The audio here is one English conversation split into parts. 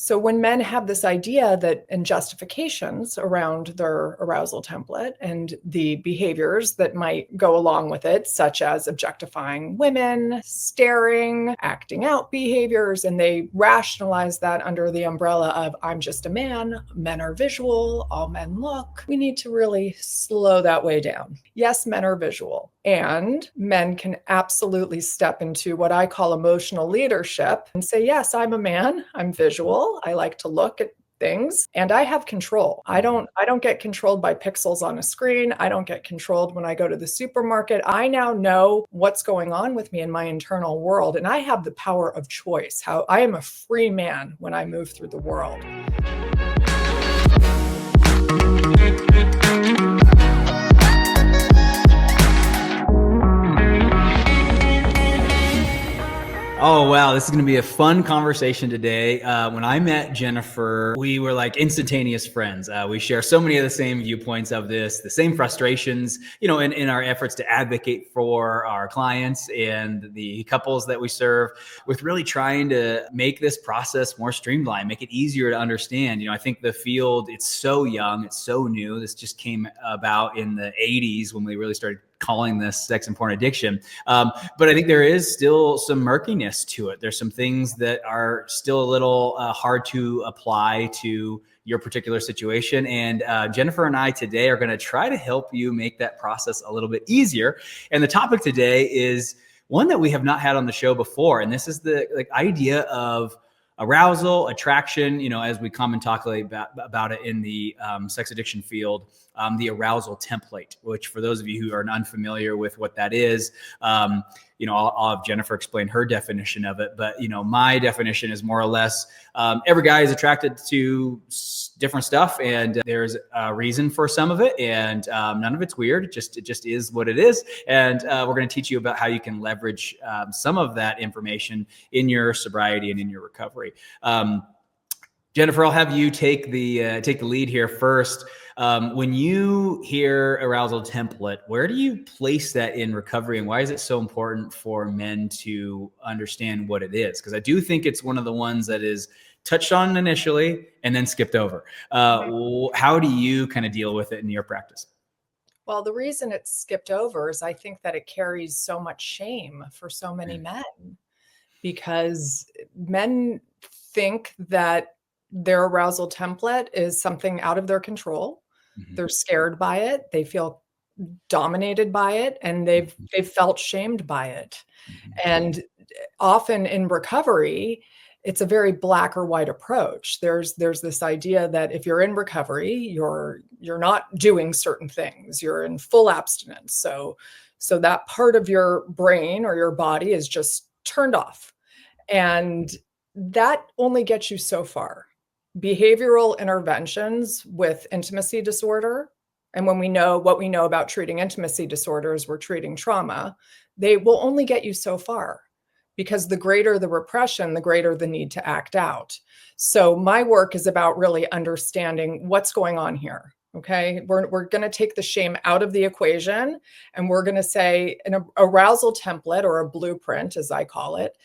So when men have this idea that and justifications around their arousal template and the behaviors that might go along with it, such as objectifying women, staring, acting out behaviors, and they rationalize that under the umbrella of I'm just a man, men are visual, all men look. We need to really slow that way down. Yes, men are visual, and men can absolutely step into what I call emotional leadership and say, yes, I'm a man, I'm visual, I like to look at things, and I have control. I don't get controlled by pixels on a screen. I don't get controlled when I go to the supermarket. I now know what's going on with me in my internal world, and I have the power of choice. How I am a free man when I move through the world. Oh, wow. This is going to be a fun conversation today. When I met Jennifer, we were like instantaneous friends. We share so many of the same viewpoints of this, the same frustrations, in our efforts to advocate for our clients and the couples that we serve, with really trying to make this process more streamlined, make it easier to understand. I think the field, it's so young, it's so new. This just came about in the 80s when we really started calling this sex and porn addiction. But I think there is still some murkiness to it. There's some things that are still a little hard to apply to your particular situation. And Jennifer and I today are going to try to help you make that process a little bit easier. And the topic today is one that we have not had on the show before. And this is the idea of arousal, attraction, as we come and talk about it in the sex addiction field, the arousal template, which for those of you who are unfamiliar with what that is, I'll have Jennifer explain her definition of it. But, my definition is more or less every guy is attracted to different stuff, and there's a reason for some of it, and none of it's weird. It just is what it is. And we're going to teach you about how you can leverage some of that information in your sobriety and in your recovery. Jennifer, I'll have you take the lead here first. When you hear arousal template, where do you place that in recovery, and why is it so important for men to understand what it is? Because I do think it's one of the ones that is touched on initially and then skipped over. How do you kind of deal with it in your practice? Well, the reason it's skipped over is I think that it carries so much shame for so many men, because men think that their arousal template is something out of their control. Mm-hmm. They're scared by it. They feel dominated by it, and they've felt shamed by it. Mm-hmm. And often in recovery, it's a very black or white approach. There's this idea that if you're in recovery, you're not doing certain things. You're in full abstinence. So that part of your brain or your body is just turned off. And that only gets you so far. Behavioral interventions with intimacy disorder, and when we know what we know about treating intimacy disorders, we're treating trauma, they will only get you so far, because the greater the repression, the greater the need to act out. So my work is about really understanding what's going on here. Okay, we're going to take the shame out of the equation, and we're going to say an arousal template, or a blueprint, as I call it.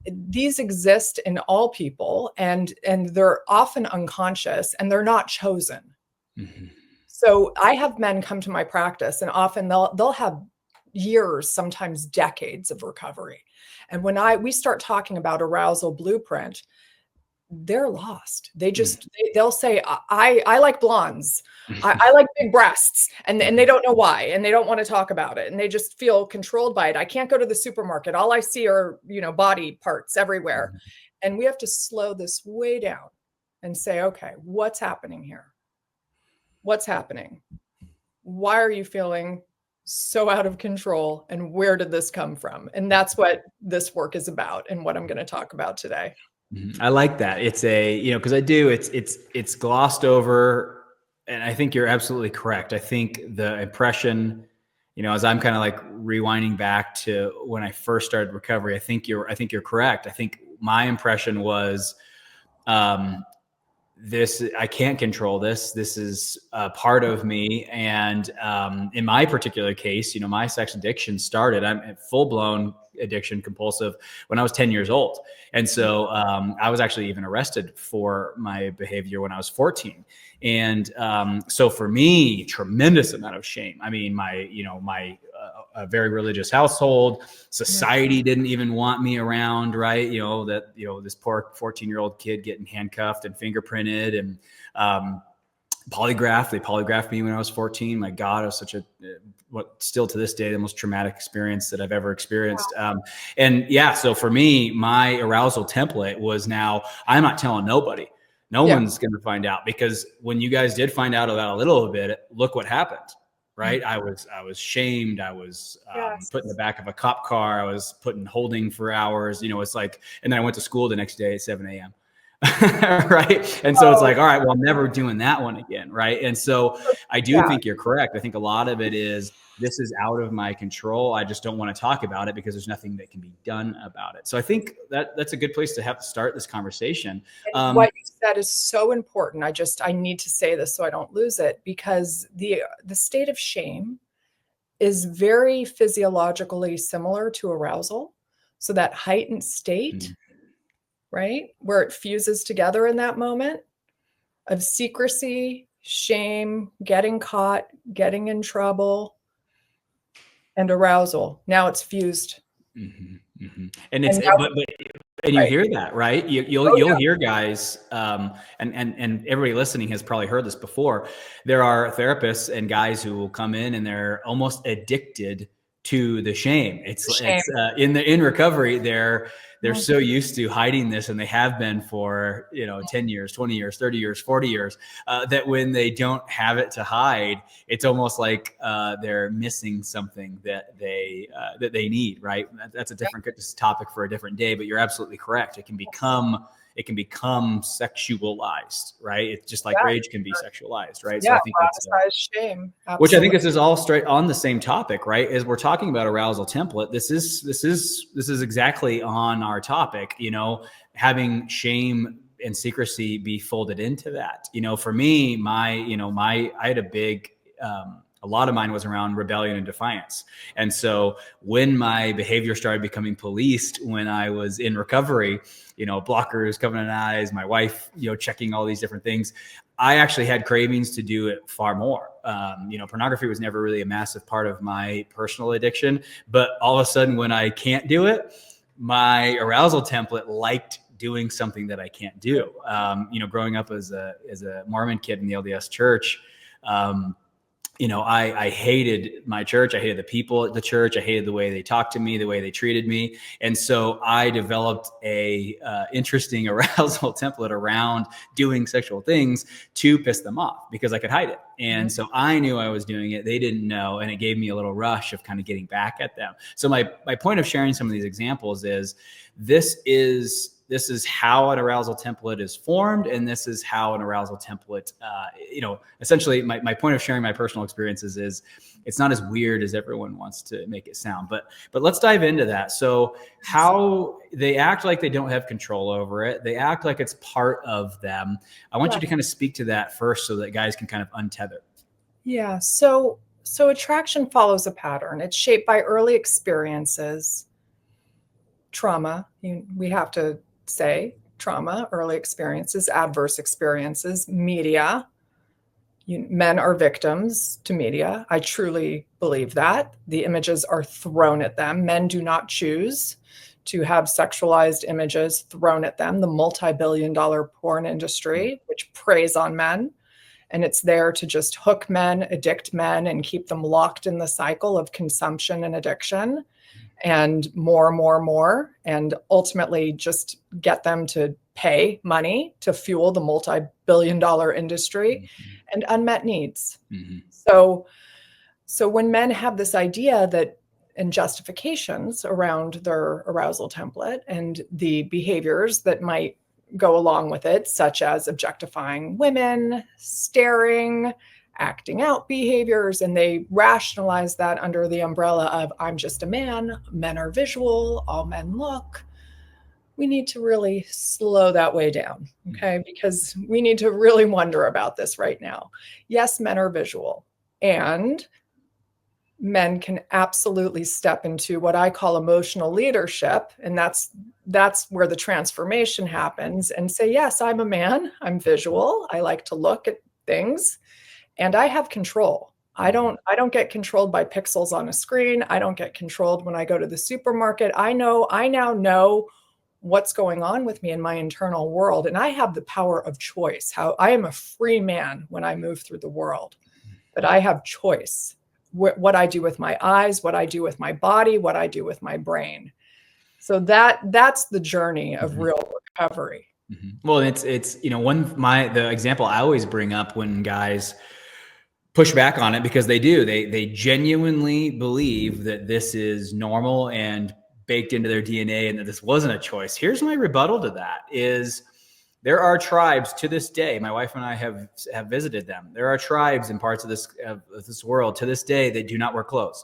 These exist in all people, and they're often unconscious, and they're not chosen. Mm-hmm. So I have men come to my practice, and often they'll have years, sometimes decades of recovery. And when we start talking about arousal blueprint, they're lost. They'll say, I like blondes. I like big breasts, and they don't know why, and they don't want to talk about it, and they just feel controlled by it. I can't go to the supermarket. All I see are, body parts everywhere. Mm-hmm. And we have to slow this way down and say, okay, what's happening here? What's happening? Why are you feeling so out of control, and where did this come from? And that's what this work is about, and what I'm going to talk about today. I like that. It's because it's glossed over, and I think you're absolutely correct. I think the impression, as I'm kind of like rewinding back to when I first started recovery, I think you're correct. I think my impression was, I can't control this. This is a part of me. And in my particular case, my sex addiction started, I'm full blown addiction, compulsive, when I was 10 years old. And so I was actually even arrested for my behavior when I was 14. And so for me, tremendous amount of shame. I mean, my a very religious household, society didn't even want me around, right? This poor 14-year-old kid getting handcuffed and fingerprinted and polygraphed. They polygraphed me when I was 14. My God, it was such what still to this day, the most traumatic experience that I've ever experienced. So for me, my arousal template was now, I'm not telling nobody. No one's going to find out, because when you guys did find out about a little bit, look what happened. Right. I was shamed. I was put in the back of a cop car. I was put in holding for hours. It's like, and then I went to school the next day at 7 a.m. Right. And so it's like, all right, well, I'm never doing that one again. Right. And so I do think you're correct. I think a lot of it is, this is out of my control. I just don't want to talk about it because there's nothing that can be done about it. So I think that's a good place to have to start this conversation. What you said is so important. I need to say this so I don't lose it, because the state of shame is very physiologically similar to arousal. So that heightened state, right, where it fuses together in that moment of secrecy, shame, getting caught, getting in trouble, and arousal. Now it's fused. And it's, and you hear that, right? You'll hear guys, and everybody listening has probably heard this before. There are therapists and guys who will come in and they're almost addicted to the shame. It's in recovery, they're so used to hiding this, and they have been for 10 years, 20 years, 30 years, 40 years, that when they don't have it to hide, it's almost like they're missing something that they need, right? That's a different topic for a different day, but you're absolutely correct. It can become sexualized, right? It's just like rage can be sexualized, right? Yeah, so I think that's shame. Absolutely. Which I think this is all straight on the same topic, right? As we're talking about arousal template, this is exactly on our topic, having shame and secrecy be folded into that. For me, I had a lot of mine was around rebellion and defiance. And so when my behavior started becoming policed, when I was in recovery, blockers, covenant eyes, my wife, checking all these different things, I actually had cravings to do it far more. Pornography was never really a massive part of my personal addiction, but all of a sudden when I can't do it, my arousal template liked doing something that I can't do. Growing up as a Mormon kid in the LDS church, I hated my church. I hated the people at the church. I hated the way they talked to me, the way they treated me. And so I developed a interesting arousal template around doing sexual things to piss them off, because I could hide it. And so I knew I was doing it. They didn't know. And it gave me a little rush of kind of getting back at them. So my point of sharing some of these examples is this is how an arousal template is formed. And this is how an arousal template, essentially my point of sharing my personal experiences is it's not as weird as everyone wants to make it sound, but let's dive into that. So how they act like they don't have control over it. They act like it's part of them. I want you to kind of speak to that first so that guys can kind of untether. Yeah. So attraction follows a pattern. It's shaped by early experiences, trauma. We have to say trauma, early experiences, adverse experiences, media. Men are victims to media. I truly believe that. The images are thrown at them. Men do not choose to have sexualized images thrown at them. The multi-billion-dollar porn industry, which preys on men, and it's there to just hook men, addict men, and keep them locked in the cycle of consumption and addiction. And more, and ultimately just get them to pay money to fuel the multi-billion-dollar industry and unmet needs. So when men have this idea that, and justifications around their arousal template and the behaviors that might go along with it, such as objectifying women, staring, acting out behaviors, and they rationalize that under the umbrella of I'm just a man, men are visual, all men look. we need to really slow that way down, okay? Because we need to really wonder about this right now. Yes, men are visual, and men can absolutely step into what I call emotional leadership, and that's where the transformation happens, and say, yes, I'm a man, I'm visual, I like to look at things, and I have control. I don't get controlled by pixels on a screen. I don't get controlled when I go to the supermarket. I now know what's going on with me in my internal world, and I have the power of choice. How I am a free man when I move through the world, but I have choice. What I do with my eyes, what I do with my body, what I do with my brain. So that's the journey of real recovery. Well, it's the example I always bring up when guys push back on it, because they genuinely believe that this is normal and baked into their DNA and that this wasn't a choice. Here's my rebuttal to that is there are tribes to this day. My wife and I have visited them. There are tribes in parts of this world to this day that do not wear clothes.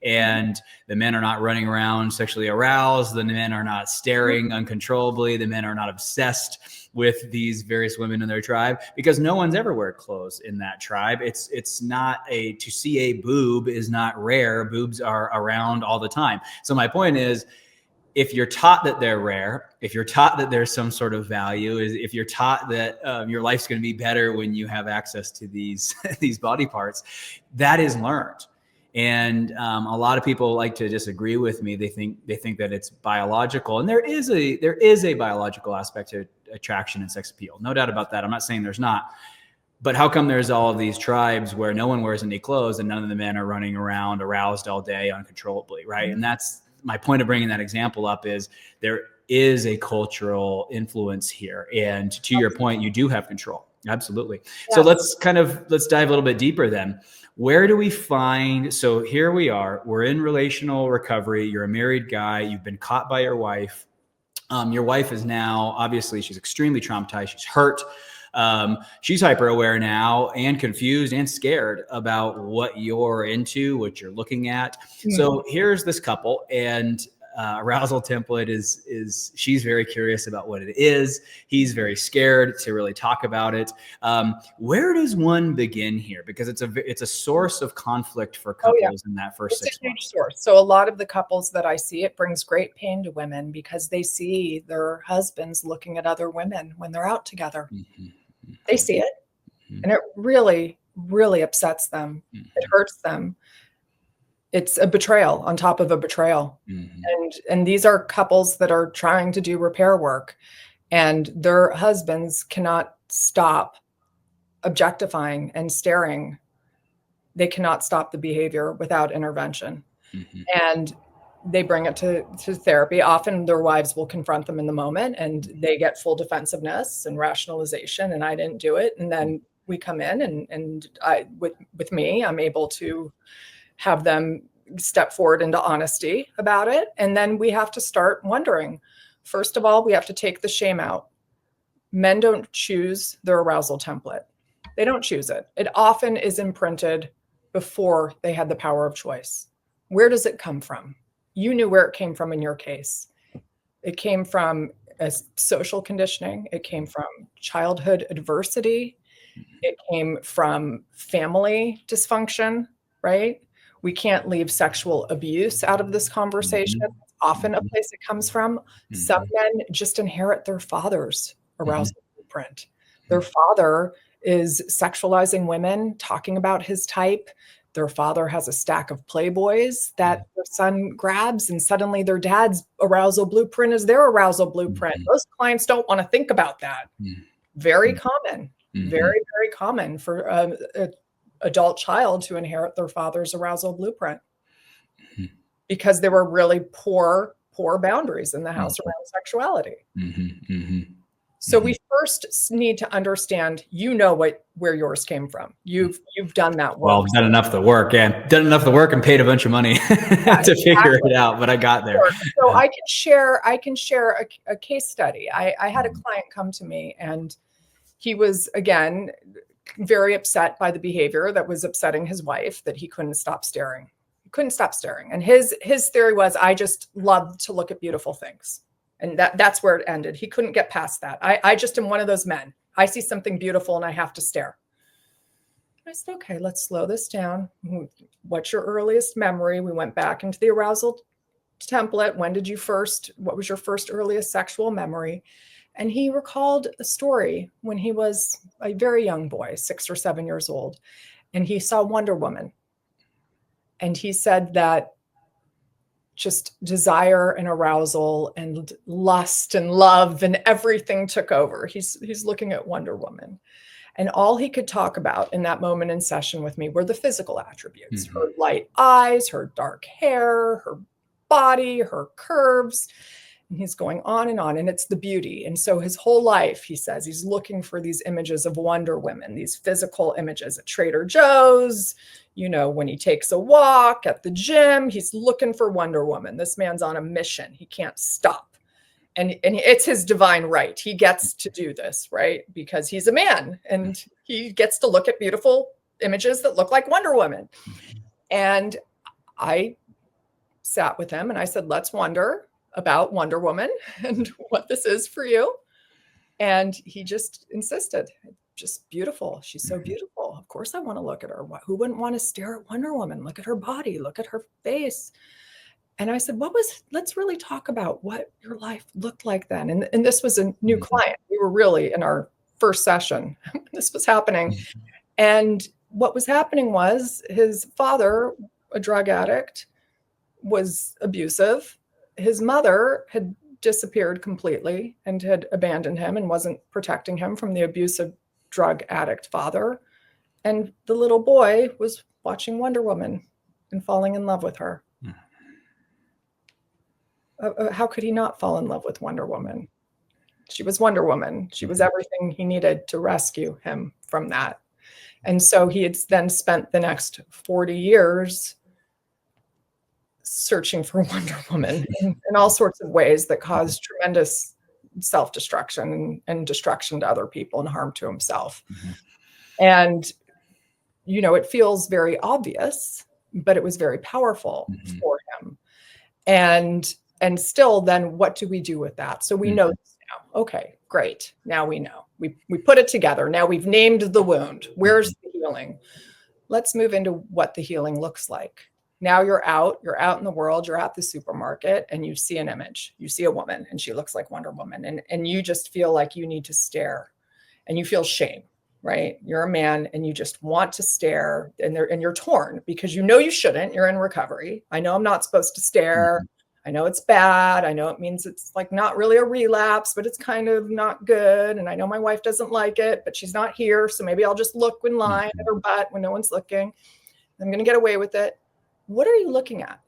And the men are not running around sexually aroused. The men are not staring uncontrollably. The men are not obsessed with these various women in their tribe, because no one's ever wear clothes in that tribe. It's not to see a boob is not rare. Boobs are around all the time. So my point is, if you're taught that they're rare, if you're taught that there's some sort of value, if you're taught that your life's going to be better when you have access to these these body parts, that is learned. And a lot of people like to disagree with me. They think that it's biological, and there is a biological aspect to attraction and sex appeal, no doubt about that. I'm not saying there's not. But how come there's all of these tribes where no one wears any clothes and none of the men are running around aroused all day uncontrollably, right? And that's my point of bringing that example up, is there is a cultural influence here. And to your point, you do have control. Absolutely. Yeah. So let's dive a little bit deeper then. Where do we find, so here we are, we're in relational recovery. You're a married guy. You've been caught by your wife. Your wife is now, obviously, she's extremely traumatized. She's hurt. She's hyper aware now and confused and scared about what you're into, what you're looking at. So here's this couple, and arousal template is she's very curious about what it is. He's very scared to really talk about it. Where does one begin here? Because it's a source of conflict for couples in that first 6 months. Source. So a lot of the couples that I see, it brings great pain to women because they see their husbands looking at other women when they're out together. They see it, and it really, really upsets them. It hurts them. It's a betrayal on top of a betrayal. And these are couples that are trying to do repair work, and their husbands cannot stop objectifying and staring. They cannot stop the behavior without intervention. And they bring it to therapy. Often their wives will confront them in the moment, and they get full defensiveness and rationalization, and I didn't do it. And then we come in, and I, with me, I'm able to have them step forward into honesty about it. And then we have to start wondering. First of all, we have to take the shame out. Men don't choose their arousal template. They don't choose it. It often is imprinted before they had the power of choice. Where does it come from? You knew where it came from in your case. It came from a social conditioning. It came from childhood adversity. It came from family dysfunction, right? We can't leave sexual abuse out of this conversation. It's often a place it comes from. Some men just inherit their father's arousal blueprint. Their father is sexualizing women, talking about his type. Their father has a stack of Playboys that their son grabs, and suddenly their dad's arousal blueprint is their arousal blueprint. Most clients don't want to think about that. Very common, very, very common for an adult child to inherit their father's arousal blueprint because there were really poor boundaries in the house around sexuality. So we first need to understand, where yours came from. You've done that work. Well, I've done enough of the work, and paid a bunch of money to figure it out, but I got there. So I can share a case study. I had a client come to me, and he was, again, very upset by the behavior that was upsetting his wife, that he couldn't stop staring. And his theory was, I just love to look at beautiful things. And that's where it ended. He couldn't get past that. I just am one of those men. I see something beautiful and I have to stare. I said, okay, let's slow this down. What's your earliest memory? We went back into the arousal template. What was your first earliest sexual memory? And he recalled a story when he was a very young boy, 6 or 7 years old, and he saw Wonder Woman. And he said that just desire and arousal and lust and love and everything took over. He's looking at Wonder Woman. And all he could talk about in that moment in session with me were the physical attributes, her light eyes, her dark hair, her body, her curves. And he's going on. And it's the beauty. And so his whole life, he says, he's looking for these images of Wonder Women, these physical images at Trader Joe's, when he takes a walk at the gym, he's looking for Wonder Woman. This man's on a mission. He can't stop. And it's his divine right. He gets to do this, right? Because he's a man and he gets to look at beautiful images that look like Wonder Woman. And I sat with him and I said, let's wonder about Wonder Woman and what this is for you. And he just insisted, just beautiful. She's so beautiful. Of course I want to look at her. Who wouldn't want to stare at Wonder Woman? Look at her body, look at her face. And I said, let's really talk about what your life looked like then. And this was a new client. We were really in our first session. This was happening. And what was happening was his father, a drug addict, was abusive. His mother had disappeared completely and had abandoned him and wasn't protecting him from the abusive drug addict father. And the little boy was watching Wonder Woman and falling in love with her. How could he not fall in love with Wonder Woman? She was Wonder Woman. She was everything he needed to rescue him from that. And so he had then spent the next 40 years searching for Wonder Woman in all sorts of ways that caused tremendous self-destruction and destruction to other people and harm to himself. And, it feels very obvious, but it was very powerful for him. And still, then what do we do with that? So we know this now. Okay, great. Now we know. We put it together. Now we've named the wound. Where's the healing? Let's move into what the healing looks like. Now you're out in the world, you're at the supermarket and you see an image. You see a woman and she looks like Wonder Woman. And you just feel like you need to stare and you feel shame, right? You're a man and you just want to stare and you're torn because you shouldn't. You're in recovery. I know I'm not supposed to stare. I know it's bad. I know it means it's like not really a relapse, but it's kind of not good. And I know my wife doesn't like it, but she's not here. So maybe I'll just look in line at her butt when no one's looking. I'm going to get away with it. What are you looking at?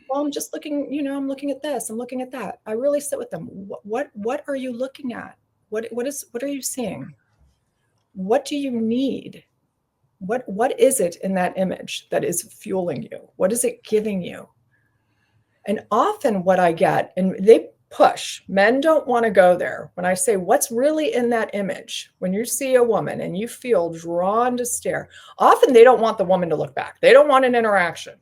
Well, I'm just looking, I'm looking at this. I'm looking at that. I really sit with them. What are you looking at? What are you seeing? What do you need? What is it in that image that is fueling you? What is it giving you? And often what I get, and they push, men don't want to go there. When I say, what's really in that image? When you see a woman and you feel drawn to stare, often they don't want the woman to look back. They don't want an interaction.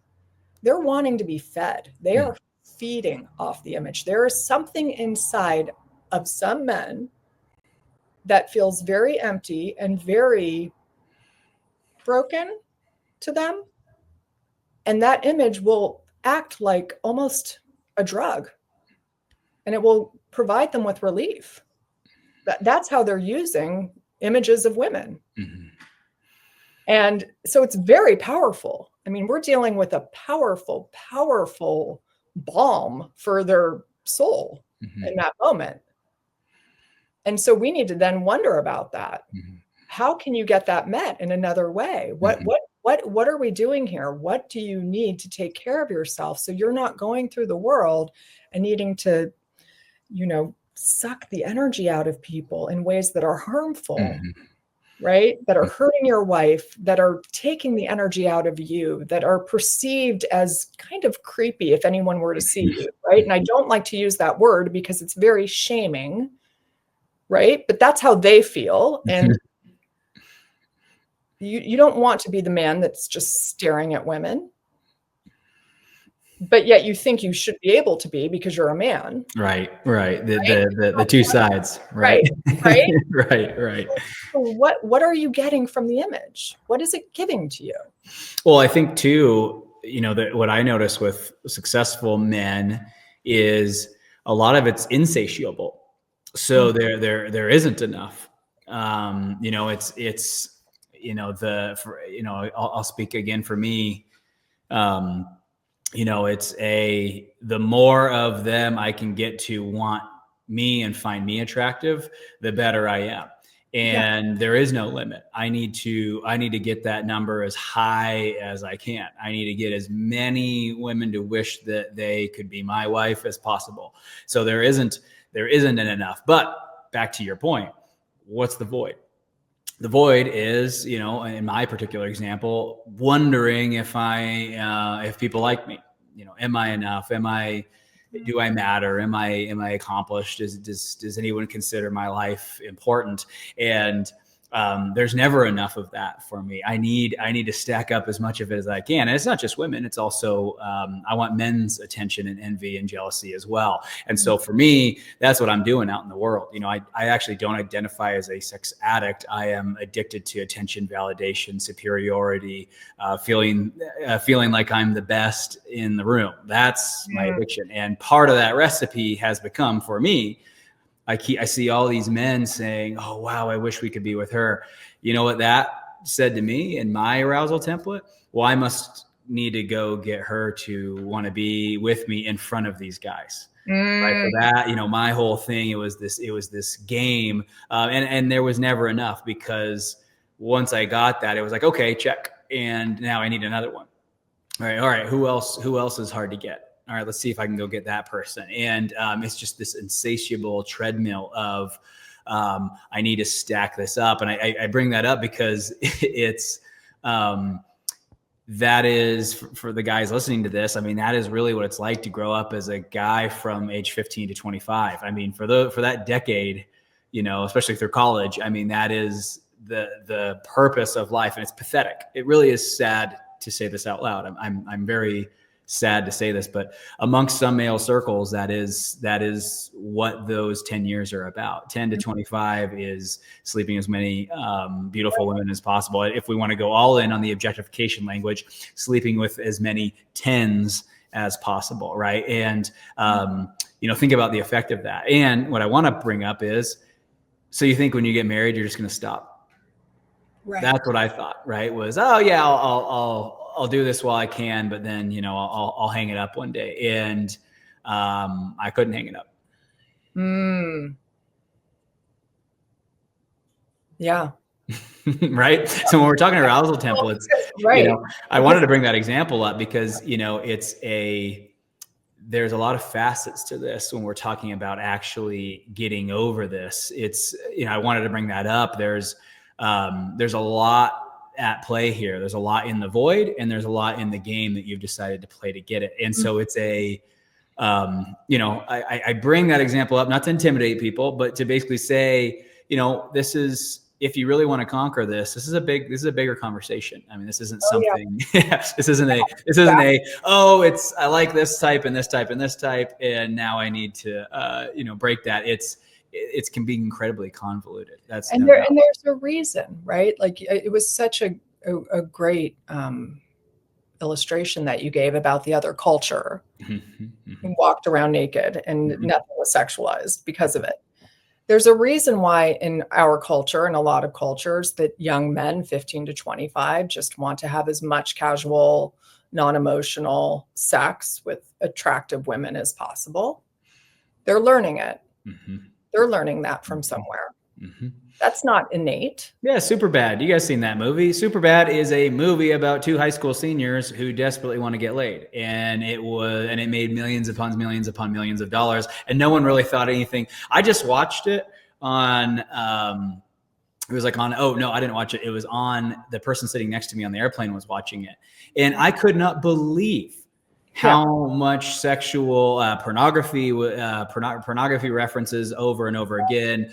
They're wanting to be fed. They are feeding off the image. There is something inside of some men that feels very empty and very broken to them. And that image will act like almost a drug and it will provide them with relief. That's how they're using images of women. And so it's very powerful. I mean, we're dealing with a powerful, powerful balm for their soul in that moment. And so we need to then wonder about that. How can you get that met in another way? What are we doing here? What do you need to take care of yourself so you're not going through the world and needing to, suck the energy out of people in ways that are harmful, right? That are hurting your wife, that are taking the energy out of you, that are perceived as kind of creepy if anyone were to see you, right? And I don't like to use that word because it's very shaming, right? But that's how they feel. And you don't want to be the man that's just staring at women. but yet you think you should be able to be because you're a man, Right. right? The two sides. Right. Right, right? Right. So what are you getting from the image? What is it giving to you? Well, I think too, that what I notice with successful men is a lot of it's insatiable. So Mhm. there isn't enough. It's I'll speak again for me. Um, the more of them I can get to want me and find me attractive, the better I am. Yeah. And there is no limit. I need to get that number as high as I can. I need to get as many women to wish that they could be my wife as possible. So there isn't enough. But back to your point, what's the void? The void is, in my particular example, wondering if people like me. Am I enough? Do I matter? Am I accomplished? Does anyone consider my life important? And there's never enough of that for me. I need to stack up as much of it as I can. And it's not just women. It's also, I want men's attention and envy and jealousy as well. And so for me, that's what I'm doing out in the world. I actually don't identify as a sex addict. I am addicted to attention, validation, superiority, feeling like I'm the best in the room. That's my addiction. And part of that recipe has become, for me, I see all these men saying, "Oh, wow, I wish we could be with her." You know what that said to me in my arousal template? Well, I must need to go get her to want to be with me in front of these guys. Right. Mm. For that, my whole thing, it was this game. And there was never enough, because once I got that, it was like, okay, check. And now I need another one. All right. Who else is hard to get? All right, let's see if I can go get that person. And it's just this insatiable treadmill of I need to stack this up. And I bring that up because it's that is, for the guys listening to this, I mean, that is really what it's like to grow up as a guy from age 15 to 25. I mean, for that decade, especially through college, I mean, that is the purpose of life. And it's pathetic. It really is sad to say this out loud. I'm very sad to say this, but amongst some male circles, that is what those 10 years are about. 10 to 25 is sleeping as many beautiful women as possible. If we want to go all in on the objectification language, sleeping with as many tens as possible, right? And think about the effect of that. And what I want to bring up is, so you think when you get married, you're just going to stop? Right. That's what I thought, right? Was, oh yeah, I'll do this while I can, but then, I'll hang it up one day. And I couldn't hang it up. Yeah. Right. So when we're talking arousal templates, right. I wanted to bring that example up because, there's a lot of facets to this when we're talking about actually getting over this. It's, I wanted to bring that up. There's a lot at play here. There's a lot in the void, and there's a lot in the game that you've decided to play to get it. And so it's I bring that example up not to intimidate people, but to basically say, this is, if you really want to conquer this, this is a bigger conversation. I mean, this isn't something, this isn't I like this type and this type and this type, and now I need to, break that. It can be incredibly convoluted. And there's a reason, right? Like, it was such a great illustration that you gave about the other culture who walked around naked and nothing was sexualized because of it. There's a reason why in our culture and a lot of cultures that young men 15 to 25 just want to have as much casual, non-emotional sex with attractive women as possible. They're learning it. They're learning that from somewhere. That's not innate. Yeah, Superbad. You guys seen that movie? Superbad is a movie about two high school seniors who desperately want to get laid, and it made millions upon millions of dollars, and no one really thought anything. I just watched it on. It was like on. Oh no, I didn't watch it. It was on. The person sitting next to me on the airplane was watching it, and I could not believe how much sexual pornography references over and over again.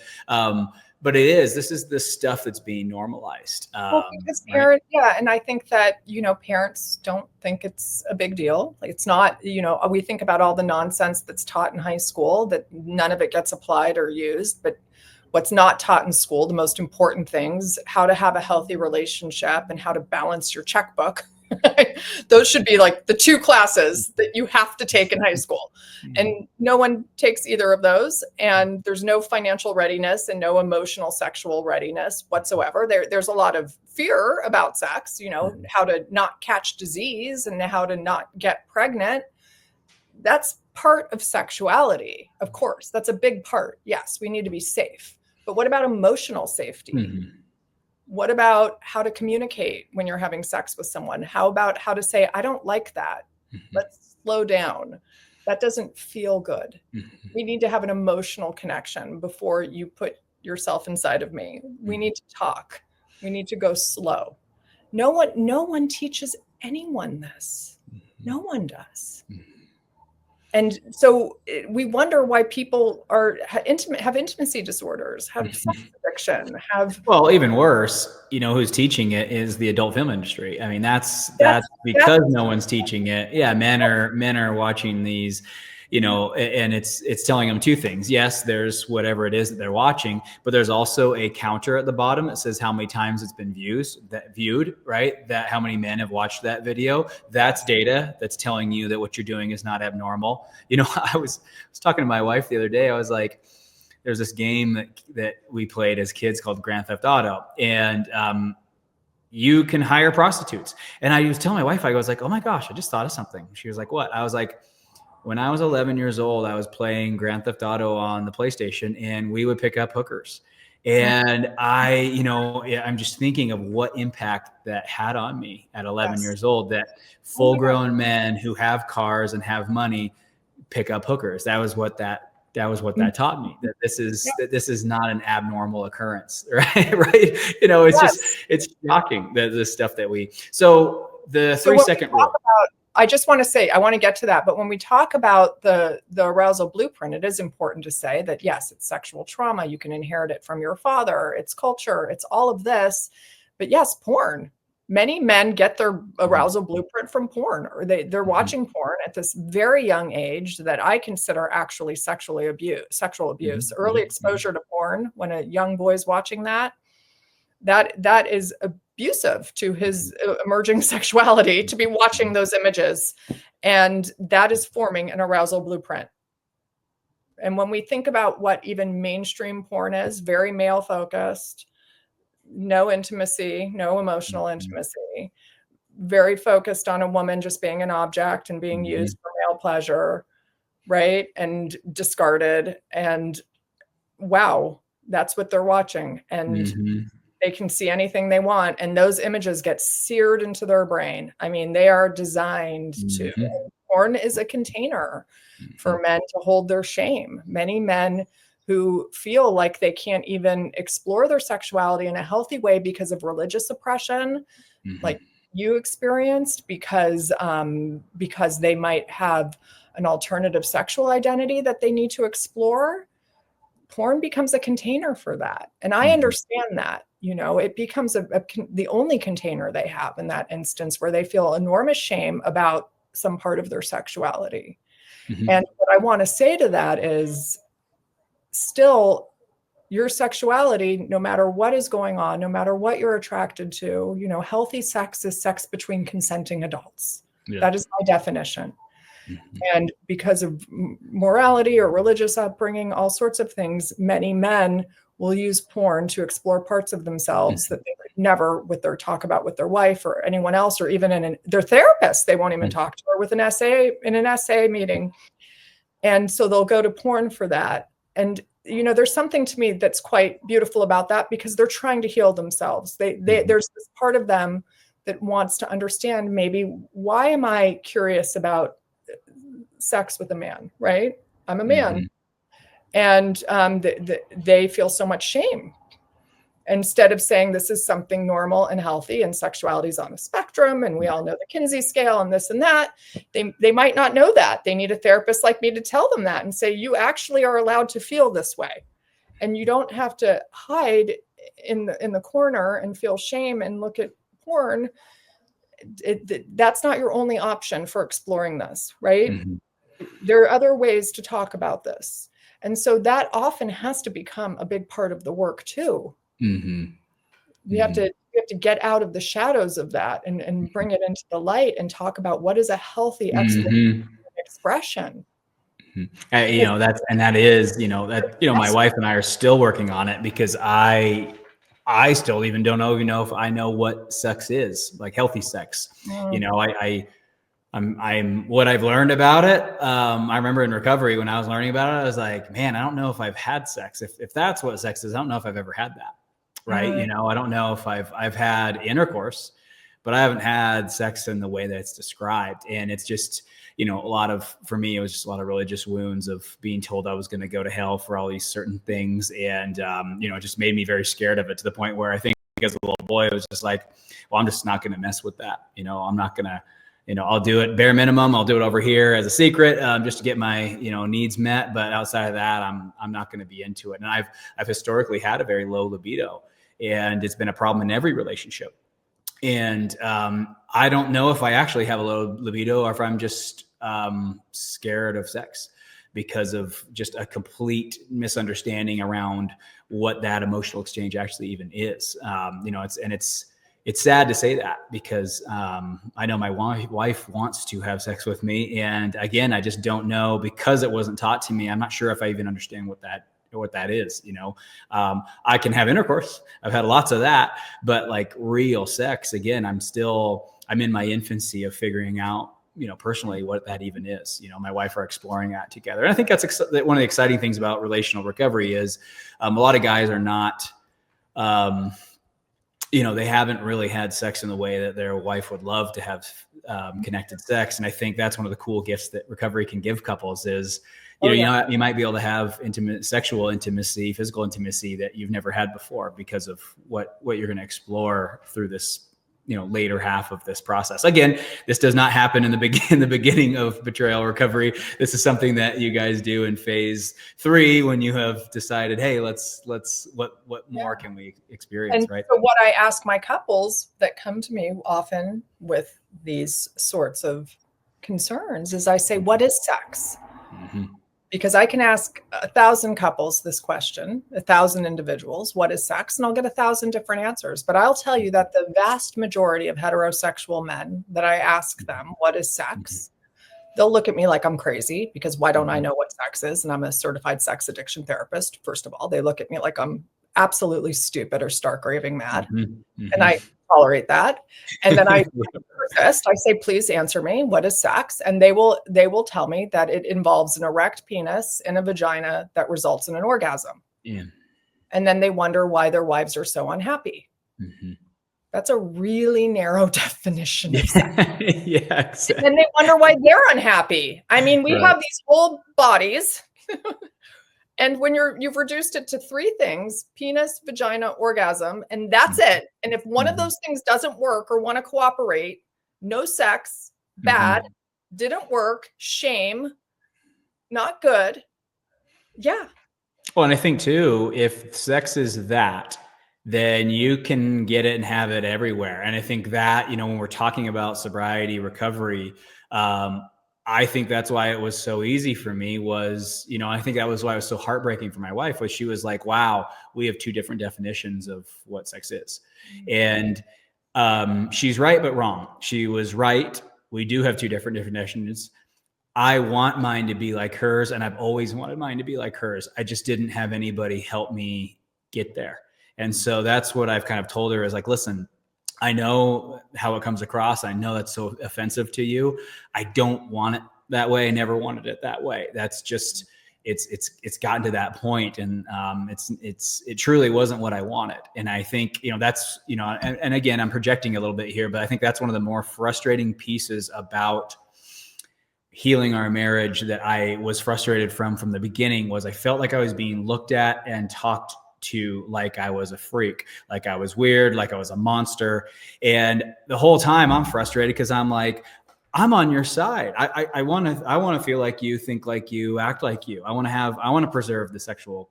but this is the stuff that's being normalized. Well, because Right. parents, yeah, and I think that, parents don't think it's a big deal. Like, it's not, we think about all the nonsense that's taught in high school that none of it gets applied or used, but what's not taught in school, the most important things, how to have a healthy relationship and how to balance your checkbook. Those should be like the two classes that you have to take in high school. And no one takes either of those. And there's no financial readiness and no emotional sexual readiness whatsoever. There's a lot of fear about sex, how to not catch disease and how to not get pregnant. That's part of sexuality. Of course, that's a big part. Yes, we need to be safe. But what about emotional safety? Mm-hmm. What about how to communicate when you're having sex with someone? How about how to say, I don't like that. Mm-hmm. Let's slow down. That doesn't feel good. Mm-hmm. We need to have an emotional connection before you put yourself inside of me. We need to talk. We need to go slow. No one teaches anyone this. No one does. And so we wonder why people have intimacy disorders, have sex addiction, well, even worse, who's teaching it is the adult film industry. I mean, that's because no one's teaching it. Yeah, men are watching these, and it's telling them two things. Yes, there's whatever it is that they're watching, but there's also a counter at the bottom that says how many times it's been viewed, right? That how many men have watched that video. That's data that's telling you that what you're doing is not abnormal. I was talking to my wife the other day. I was like, there's this game that we played as kids called Grand Theft Auto, and you can hire prostitutes. And I was telling my wife, I was like, oh my gosh, I just thought of something. She was like, what? I was like, when I was 11 years old, I was playing Grand Theft Auto on the PlayStation, and we would pick up hookers. And I'm just thinking of what impact that had on me at 11 years old, that full-grown men who have cars and have money pick up hookers. That was what that taught me, that this is not an abnormal occurrence, right? Right. It's shocking that the stuff that so the 3-second rule. I just want to say, I want to get to that. But when we talk about the arousal blueprint, it is important to say that, yes, it's sexual trauma. You can inherit it from your father. It's culture. It's all of this. But yes, porn. Many men get their arousal blueprint from porn, or they're watching porn at this very young age that I consider actually sexual abuse. Early exposure to porn when a young boy is watching that is abusive to his emerging sexuality, to be watching those images. And that is forming an arousal blueprint. And when we think about what even mainstream porn is, very male focused, no intimacy, no emotional intimacy, very focused on a woman just being an object and being used for male pleasure, right? And discarded. And wow, that's what they're watching. And they can see anything they want. And those images get seared into their brain. I mean, they are designed to. Porn is a container for men to hold their shame. Many men who feel like they can't even explore their sexuality in a healthy way because of religious oppression, like you experienced, because they might have an alternative sexual identity that they need to explore. Porn becomes a container for that. And I understand that, it becomes the only container they have in that instance, where they feel enormous shame about some part of their sexuality. And what I want to say to that is, still, your sexuality, no matter what is going on, no matter what you're attracted to, healthy sex is sex between consenting adults. Yeah. That is my definition. And because of morality or religious upbringing, all sorts of things, many men will use porn to explore parts of themselves that they could never talk about with their wife or anyone else, or even in their therapist. They won't even talk to her in an essay meeting. And so they'll go to porn for that. And, there's something to me that's quite beautiful about that, because they're trying to heal themselves. There's this part of them that wants to understand, maybe, why am I curious about sex with a man, right? I'm a man. And they feel so much shame. Instead of saying this is something normal and healthy, and sexuality is on a spectrum, and we all know the Kinsey scale and this and that, they might not know that. They need a therapist like me to tell them that and say, you actually are allowed to feel this way. and you don't have to hide in the corner and feel shame and look at porn. That's not your only option for exploring this, right? Mm-hmm. There are other ways to talk about this. And so that often has to become a big part of the work too. Mm-hmm. We have to get out of the shadows of that and bring it into the light and talk about what is a healthy exploration expression. That is, my wife and I are still working on it, because I still even don't know if I know what sex is, like healthy sex. I'm what I've learned about it. I remember in recovery when I was learning about it, I was like, man, I don't know if I've had sex. If that's what sex is, I don't know if I've ever had that. Right. I don't know if I've had intercourse, but I haven't had sex in the way that it's described. And it's just, for me, it was just a lot of religious wounds of being told I was going to go to hell for all these certain things. And, it just made me very scared of it, to the point where I think as a little boy, it was just like, well, I'm just not going to mess with that. I'm not going to, I'll do it bare minimum. I'll do it over here as a secret, just to get my, needs met. But outside of that, I'm not going to be into it. And I've historically had a very low libido, and it's been a problem in every relationship. And I don't know if I actually have a low libido, or if I'm just scared of sex because of just a complete misunderstanding around what that emotional exchange actually even is. It's sad to say that, because I know my wife wants to have sex with me. And again, I just don't know, because it wasn't taught to me. I'm not sure if I even understand what that is. I can have intercourse. I've had lots of that, but like real sex, again, I'm in my infancy of figuring out, personally what that even is. My wife are exploring that together. And I think that's one of the exciting things about relational recovery is a lot of guys are not, they haven't really had sex in the way that their wife would love to have connected sex. And I think that's one of the cool gifts that recovery can give couples is, you might be able to have sexual intimacy, physical intimacy that you've never had before, because of what you're going to explore through this, later half of this process. Again, this does not happen in the beginning of betrayal recovery. This is something that you guys do in phase 3, when you have decided, hey, what more can we experience, and right? So what I ask my couples that come to me often with these sorts of concerns is I say, what is sex? Mm-hmm. Because I can ask 1,000 couples this question, 1,000 individuals, what is sex? And I'll get 1,000 different answers. But I'll tell you that the vast majority of heterosexual men that I ask them, what is sex? They'll look at me like I'm crazy, because why don't I know what sex is? And I'm a certified sex addiction therapist. First of all, they look at me like I'm absolutely stupid or stark raving mad. And I tolerate that. And then I persist. I say, please answer me. What is sex? And they will tell me that it involves an erect penis in a vagina that results in an orgasm. Yeah. And then they wonder why their wives are so unhappy. That's a really narrow definition of sex. Yeah, exactly. And then they wonder why they're unhappy. I mean, we have these whole bodies. And when you've reduced it to 3 things, penis, vagina, orgasm, and that's it. And if one of those things doesn't work or want to cooperate, no sex, bad, didn't work, shame, not good. Yeah. Well, and I think too, if sex is that, then you can get it and have it everywhere. And I think that, when we're talking about sobriety, recovery, I think that's why it was so easy for me was, I think that was why it was so heartbreaking for my wife, was she was like, wow, we have 2 different definitions of what sex is. And she's right, but wrong. She was right. We do have 2 different definitions. I want mine to be like hers, and I've always wanted mine to be like hers. I just didn't have anybody help me get there. And so that's what I've kind of told her is like, listen, I know how it comes across. I know that's so offensive to you. I don't want it that way. I never wanted it that way. That's just, it's gotten to that point, and it truly wasn't what I wanted. And I think, that's, and again, I'm projecting a little bit here, but I think that's one of the more frustrating pieces about healing our marriage that I was frustrated from the beginning was I felt like I was being looked at and talked to like I was a freak, like I was weird, like I was a monster. And the whole time I'm frustrated because I'm like, I'm on your side. I want to feel like you, think like you, act like you. I want to preserve the sexual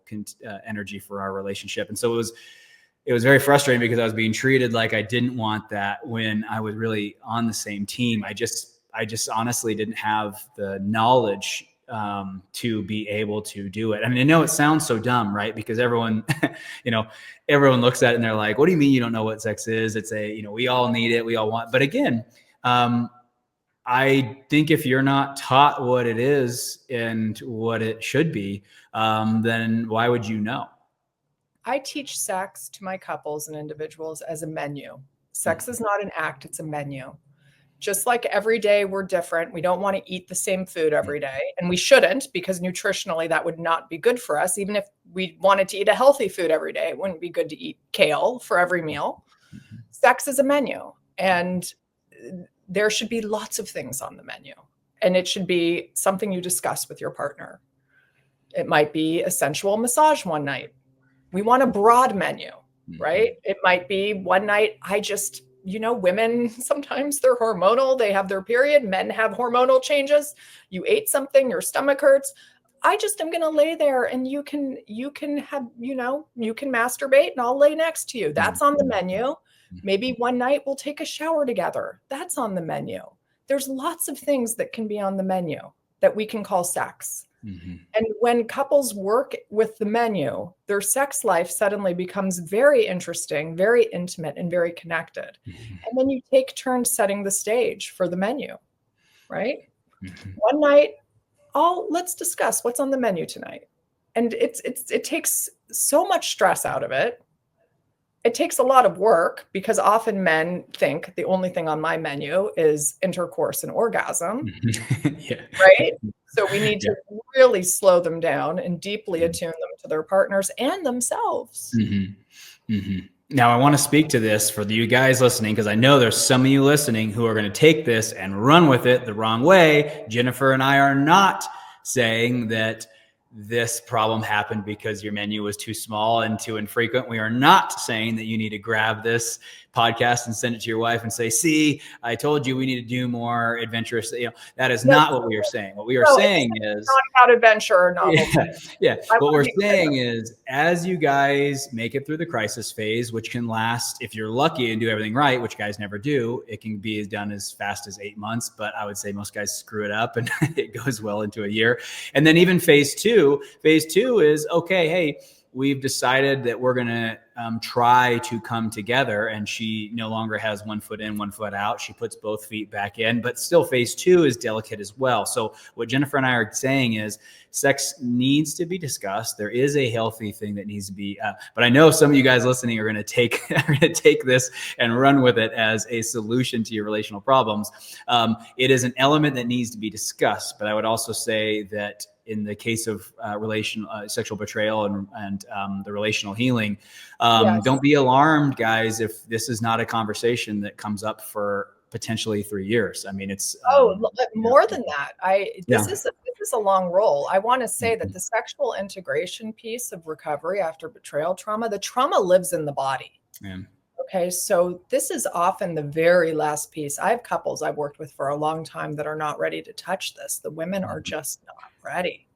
energy for our relationship. And so it was very frustrating because I was being treated like I didn't want that when I was really on the same team. I just honestly didn't have the knowledge to be able to do it. I mean, I know it sounds so dumb, right? Because everyone, everyone looks at it and they're like, what do you mean you don't know what sex is? It's we all need it. We all want, but again, I think if you're not taught what it is and what it should be, then why would you know? I teach sex to my couples and individuals as a menu. Sex is not an act, it's a menu. Just like every day we're different. We don't want to eat the same food every day. And we shouldn't, because nutritionally that would not be good for us. Even if we wanted to eat a healthy food every day, it wouldn't be good to eat kale for every meal. Sex is a menu. And there should be lots of things on the menu. And it should be something you discuss with your partner. It might be a sensual massage one night. We want a broad menu, right? It might be one night, women, sometimes they're hormonal, they have their period, men have hormonal changes. You ate something, your stomach hurts. I just am going to lay there and you can masturbate and I'll lay next to you. That's on the menu. Maybe one night we'll take a shower together. That's on the menu. There's lots of things that can be on the menu that we can call sex. And when couples work with the menu, their sex life suddenly becomes very interesting, very intimate, and very connected. And then you take turns setting the stage for the menu, right? One night, let's discuss what's on the menu tonight. And it takes so much stress out of it. It takes a lot of work because often men think the only thing on my menu is intercourse and orgasm, right? So we need to really slow them down and deeply attune them to their partners and themselves. Now, I want to speak to this for you guys listening, because I know there's some of you listening who are going to take this and run with it the wrong way. Jennifer and I are not saying that this problem happened because your menu was too small and too infrequent. We are not saying that you need to grab this podcast and send it to your wife and say, see, I told you we need to do more adventurous. That is not what we are saying. What we are saying is not about adventure or novelty. What we're saying is, as you guys make it through the crisis phase, which can last, if you're lucky and do everything right, which guys never do, it can be done as fast as 8 months. But I would say most guys screw it up and it goes well into a year. And then even phase two is, okay, hey, we've decided that we're going to try to come together, and she no longer has 1 foot in, 1 foot out. She puts both feet back in, but still phase two is delicate as well. So what Jennifer and I are saying is sex needs to be discussed. There is a healthy thing that needs to be, but I know some of you guys listening are going to take this and run with it as a solution to your relational problems. It is an element that needs to be discussed, but I would also say that in the case of sexual betrayal and the relational healing, don't be alarmed, guys, if this is not a conversation that comes up for potentially 3 years. I mean, it's more than that. This is a long roll. I want to say that the sexual integration piece of recovery after betrayal trauma, the trauma lives in the body. Okay, so this is often the very last piece. I have couples I've worked with for a long time that are not ready to touch this. The women are just not ready.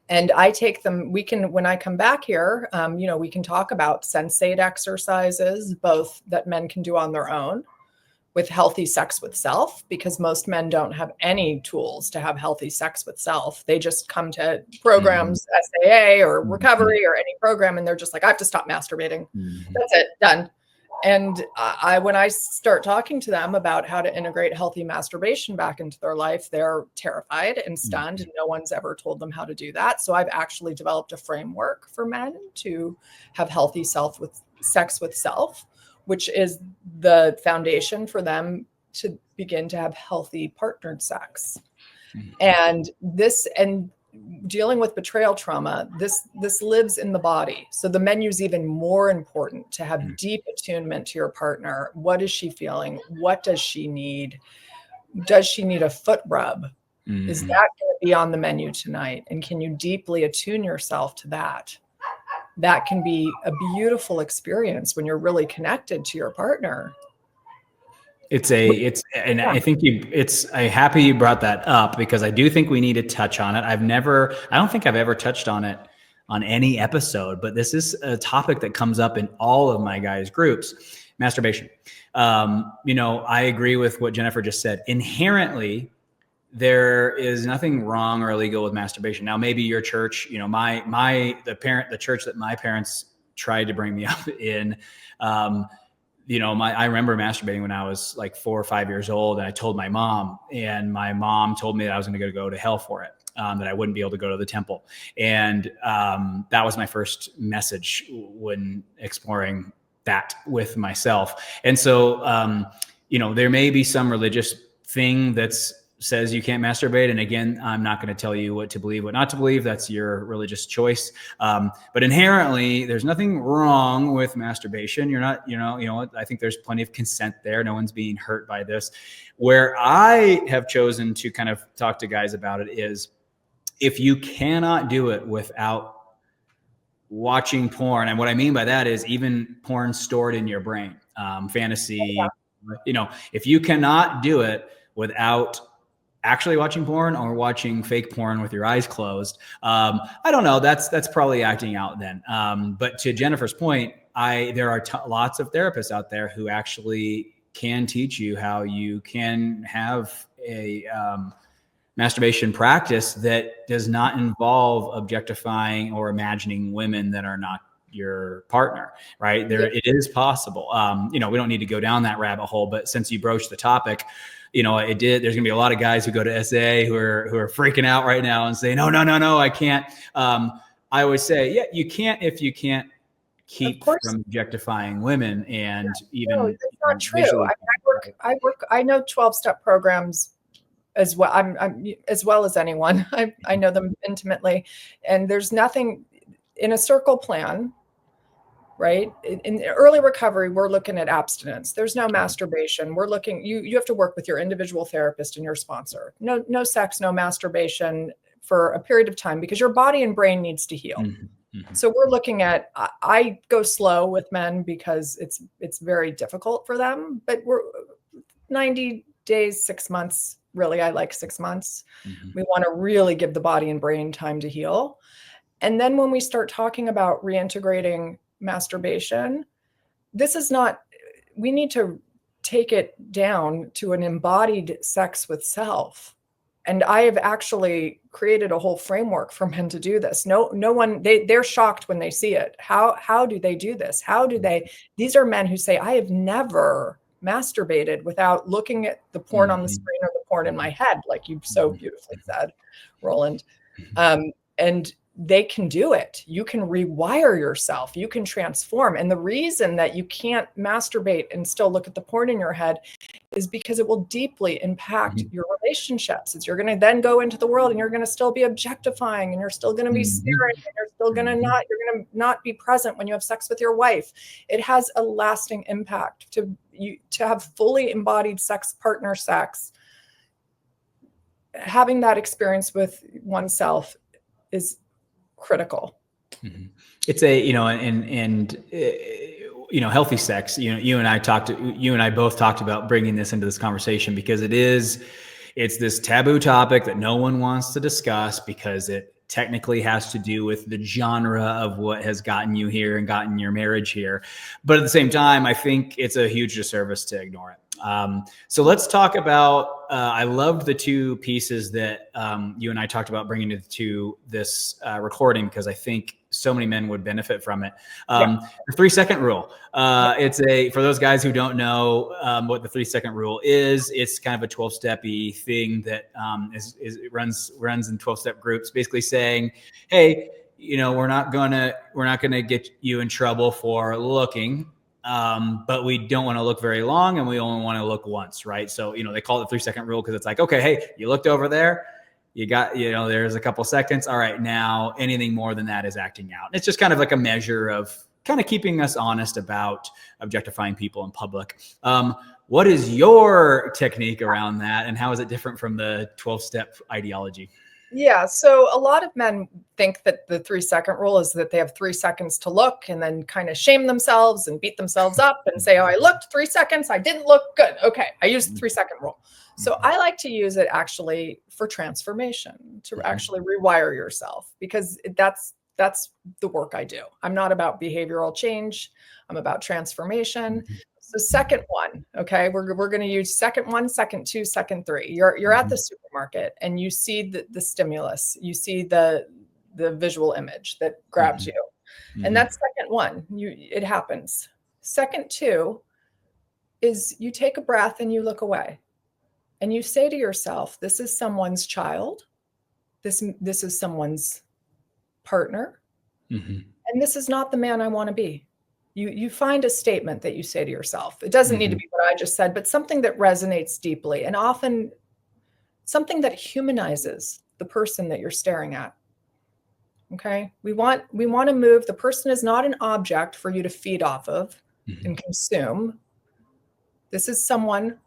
And I take them, when I come back here, we can talk about sensate exercises, both that men can do on their own with healthy sex with self, because most men don't have any tools to have healthy sex with self. They just come to programs, SAA or recovery or any program, and they're just like, I have to stop masturbating. That's it, done. And when I start talking to them about how to integrate healthy masturbation back into their life, they're terrified and stunned, and no one's ever told them how to do that. So I've actually developed a framework for men to have healthy sex with self, which is the foundation for them to begin to have healthy partnered sex. And dealing with betrayal trauma, this lives in the body. So the menu is even more important, to have deep attunement to your partner. What is she feeling? What does she need? Does she need a foot rub? Is that going to be on the menu tonight? And can you deeply attune yourself to that? That can be a beautiful experience when you're really connected to your partner. And I think I'm happy you brought that up, because I do think we need to touch on it. I don't think I've ever touched on it on any episode, but this is a topic that comes up in all of my guys' groups: masturbation. I agree with what Jennifer just said. Inherently, there is nothing wrong or illegal with masturbation. Now, maybe your church, the church that my parents tried to bring me up in, I remember masturbating when I was like 4 or 5 years old, and I told my mom, and my mom told me that I was going to go to hell for it, that I wouldn't be able to go to the temple. And that was my first message when exploring that with myself. And so, there may be some religious thing that's says you can't masturbate. And again, I'm not going to tell you what to believe, what not to believe. That's your religious choice. But inherently, there's nothing wrong with masturbation. You're not, I think there's plenty of consent there. No one's being hurt by this. Where I have chosen to kind of talk to guys about it is, if you cannot do it without watching porn, and what I mean by that is even porn stored in your brain, fantasy, if you cannot do it without actually watching porn or watching fake porn with your eyes closed, I don't know, that's probably acting out then. But to Jennifer's point, there are lots of therapists out there who actually can teach you how you can have a masturbation practice that does not involve objectifying or imagining women that are not your partner, right? It is possible. We don't need to go down that rabbit hole, but since you broached the topic, there's gonna be a lot of guys who go to SA who are freaking out right now and say, no, I can't. I always say, yeah, you can't, if you can't keep from objectifying women. And even that's not true. I know 12-step programs as well. I'm as well as anyone. I know them intimately, and there's nothing in a circle plan, right? In early recovery, we're looking at abstinence. There's no masturbation. We're looking, you have to work with your individual therapist and your sponsor. No sex, no masturbation for a period of time, because your body and brain needs to heal. Mm-hmm. So we're looking at, I go slow with men because it's very difficult for them, but we're 90 days, 6 months. Really, I like 6 months. Mm-hmm. We want to really give the body and brain time to heal. And then when we start talking about reintegrating masturbation, we need to take it down to an embodied sex with self. And I have actually created a whole framework for men to do this. No one, they're shocked when they see it. How do they do this? These are men who say, I have never masturbated without looking at the porn on the screen or the porn in my head, like you so beautifully said, Roland. And they can do it. You can rewire yourself. You can transform. And the reason that you can't masturbate and still look at the porn in your head is because it will deeply impact your relationships. You're going to then go into the world and you're going to still be objectifying, and you're still going to be staring, and you're still going to not be present when you have sex with your wife. It has a lasting impact to have fully embodied partner sex. Having that experience with oneself is critical. Mm-hmm. It's healthy sex. You and I both talked about bringing this into this conversation because it's this taboo topic that no one wants to discuss, because it technically has to do with the genre of what has gotten you here and gotten your marriage here. But at the same time, I think it's a huge disservice to ignore it. So let's talk about, I loved the two pieces that you and I talked about bringing to this recording, because I think so many men would benefit from it. The 3-second rule. For those guys who don't know what the 3-second rule is, it's kind of a 12-step-y thing that runs in 12-step groups, basically saying, hey, we're not gonna get you in trouble for looking. But we don't want to look very long, and we only want to look once, right? So, they call it the 3-second rule because it's like, okay, hey, you looked over there, you got, there's a couple seconds. All right, now anything more than that is acting out. It's just kind of like a measure of kind of keeping us honest about objectifying people in public. What is your technique around that, and how is it different from the 12-step ideology? Yeah, so a lot of men think that the 3-second rule is that they have 3 seconds to look and then kind of shame themselves and beat themselves up and say, "Oh, I looked 3 seconds, I didn't look good. Okay, I used the 3-second rule." So I like to use it actually for transformation, to actually rewire yourself, because that's the work I do. I'm not about behavioral change. I'm about transformation. So second one, okay, we're going to use second one, second two, second three. You're at the supermarket and you see the stimulus, you see the visual image that grabs you, and that's second one. It happens. Second two is you take a breath and you look away, and you say to yourself, "This is someone's child. This is someone's partner, and this is not the man I want to be." You find a statement that you say to yourself. It doesn't need to be what I just said, but something that resonates deeply, and often something that humanizes the person that you're staring at. Okay? We want to move. The person is not an object for you to feed off of and consume. This is someone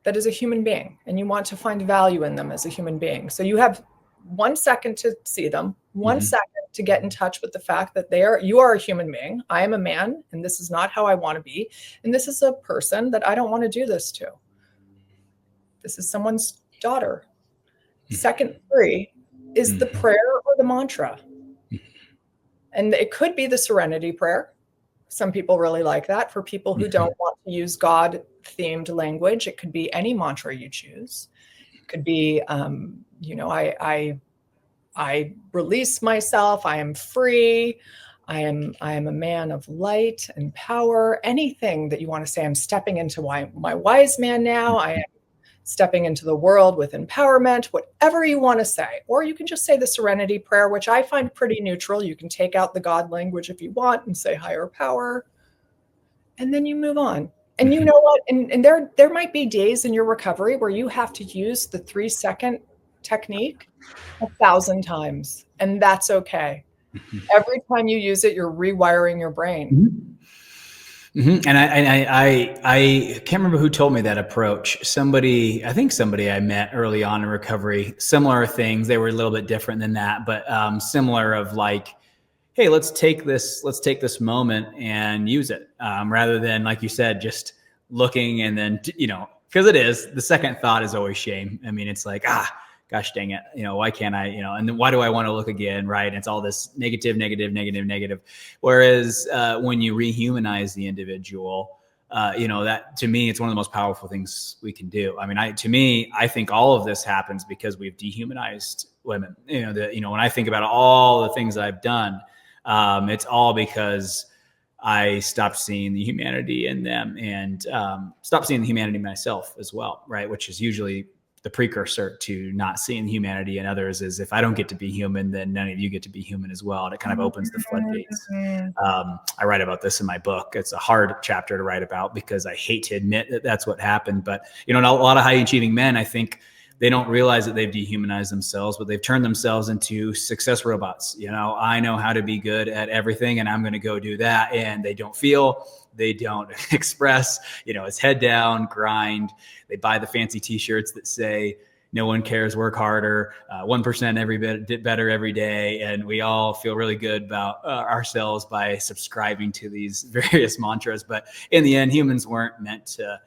that is a human being, and you want to find value in them as a human being. So you have 1 second to see them, 1 second to get in touch with the fact that you are a human being. I am a man, and this is not how I want to be. And this is a person that I don't want to do this to. This is someone's daughter. Second three is the prayer or the mantra. And it could be the serenity prayer. Some people really like that. For people who don't want to use God-themed language, it could be any mantra you choose. It could be, I release myself. I am free. I am a man of light and power. Anything that you want to say. I'm stepping into my wise man now. I am stepping into the world with empowerment, whatever you want to say. Or you can just say the serenity prayer, which I find pretty neutral. You can take out the God language if you want and say higher power. And then you move on. And you know what? And there might be days in your recovery where you have to use the 3-second technique 1,000 times. And that's okay. Every time you use it, you're rewiring your brain. And I can't remember who told me that approach. I think somebody I met early on in recovery, similar things. They were a little bit different than that, but similar of like, hey, let's take this moment and use it, rather than, like you said, just looking and then, because it is, the second thought is always shame. I mean, it's like, gosh dang it, why can't I, and then why do I want to look again, right? And it's all this negative. Whereas when you rehumanize the individual, that, to me, it's one of the most powerful things we can do. I mean, I think all of this happens because we've dehumanized women. When I think about all the things I've done, it's all because I stopped seeing the humanity in them, and stopped seeing the humanity in myself as well, right? Which is usually the precursor to not seeing the humanity in others. Is if I don't get to be human, then none of you get to be human as well. And it kind of opens the floodgates. I write about this in my book. It's a hard chapter to write about because I hate to admit that that's what happened. But, a lot of high achieving men, I think, they don't realize that they've dehumanized themselves, but they've turned themselves into success robots. I know how to be good at everything, and I'm going to go do that. And they don't feel, they don't express, it's head down, grind. They buy the fancy t-shirts that say, no one cares, work harder, 1% every bit better every day. And we all feel really good about ourselves by subscribing to these various mantras. But in the end, humans weren't meant to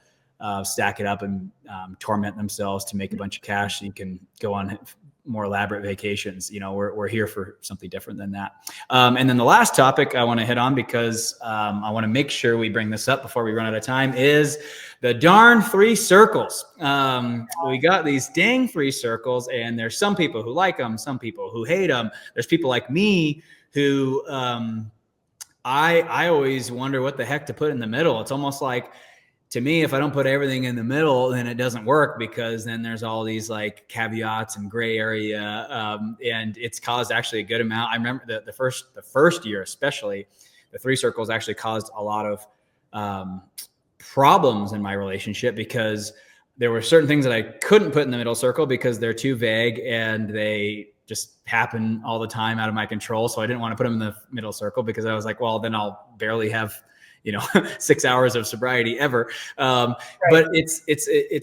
stack it up and torment themselves to make a bunch of cash so you can go on more elaborate vacations. We're here for something different than that. And then the last topic I want to hit on, because I want to make sure we bring this up before we run out of time, is the darn 3 circles. We got these dang 3 circles, and there's some people who like them, some people who hate them. There's people like me who I always wonder what the heck to put in the middle. It's almost like, to me, if I don't put everything in the middle, then it doesn't work, because then there's all these like caveats and gray area. And it's caused actually a good amount. I remember the first year, especially, the 3 circles actually caused a lot of problems in my relationship, because there were certain things that I couldn't put in the middle circle because they're too vague and they just happen all the time out of my control. So I didn't want to put them in the middle circle, because I was like, well, then I'll barely have 6 hours of sobriety ever. Right. But it's